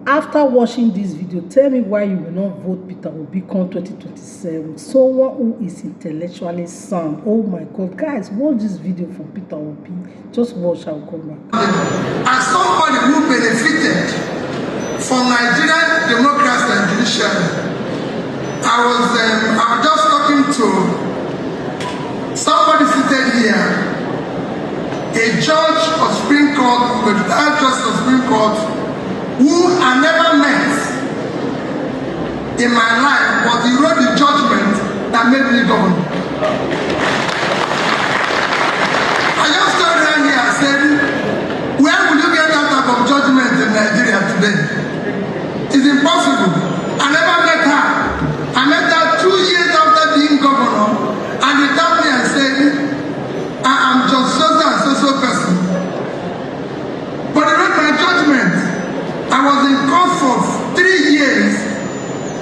After watching this video, tell me why you will not vote Peter Obi come 2027. Someone who is intellectually sound. Oh my God, guys, watch this video from Peter Obi. Just watch, I'll come back. As somebody who benefited from Nigerian democracy and judiciary, I was just talking to somebody seated here, a judge of Supreme Court, a retired justice of Supreme Court, who I never met in my life, but he wrote the judgment that made me governor. I just stood right here and said, where will you get that type of judgment in Nigeria today? It's impossible. I never met her. I met her 2 years after being governor, and he tapped me and said, I am just so person. But he wrote my judgment. I was in court for 3 years,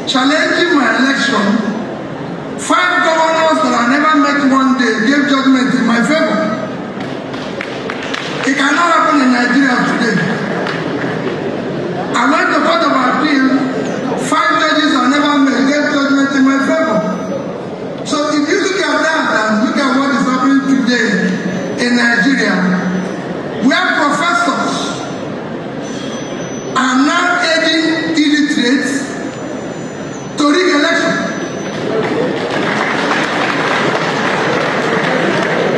challenging my election. 5 governors that I never met one day gave judgment in my favor. It cannot happen in Nigeria today. I went to court of appeal. 5 judges I never met gave judgment in my favor. So if you look at that and look at what is happening today in Nigeria, where professors are now aiding illiterates to rig election.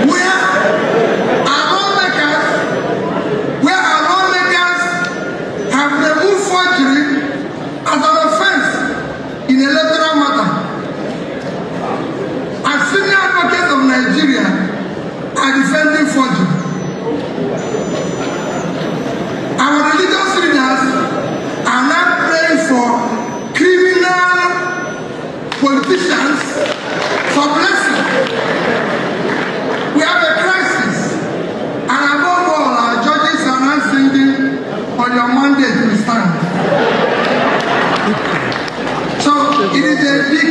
Where our lawmakers have removed forgery as an offense in electoral matter. As senior advocates of Nigeria are defending forgery. Our religious leaders are now praying for criminal politicians for blessing. We have a crisis, and above all, our judges are now singing on your mandate to stand. So it is a big,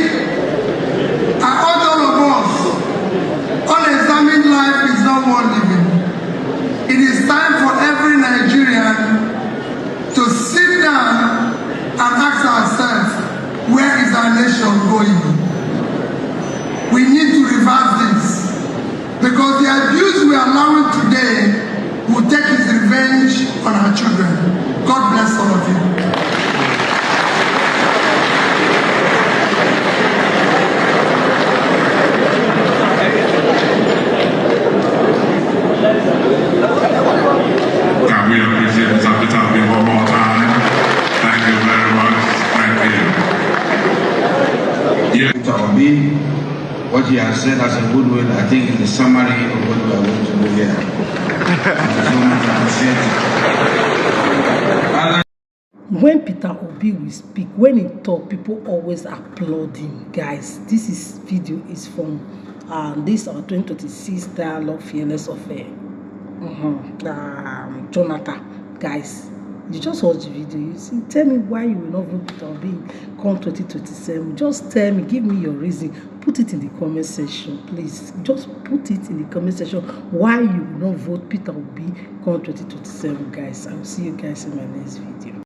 I urge all of us, unexamined life is not worth living. It is time for every Nigerian to sit down and ask ourselves, where is our nation going? We need to reverse this, because the abuse we are allowing today will take its revenge on our children. God bless all of you. We appreciate this opportunity one more time. Thank you very much. Thank you. Peter Obi, what he has said as a goodwill, I think is the summary of what we are going to do here. So much appreciated. When Peter Obi will speak, when he talk, people always applaud him. Guys, this video is from this 2026 dialogue fearless affair. Jonathan, guys, you just watch the video. You see, tell me why you will not vote Peter Obi come 2027. Just tell me, give me your reason. Put it in the comment section, please. Just put it in the comment section why you will not vote Peter Obi come 2027, guys. I will see you guys in my next video.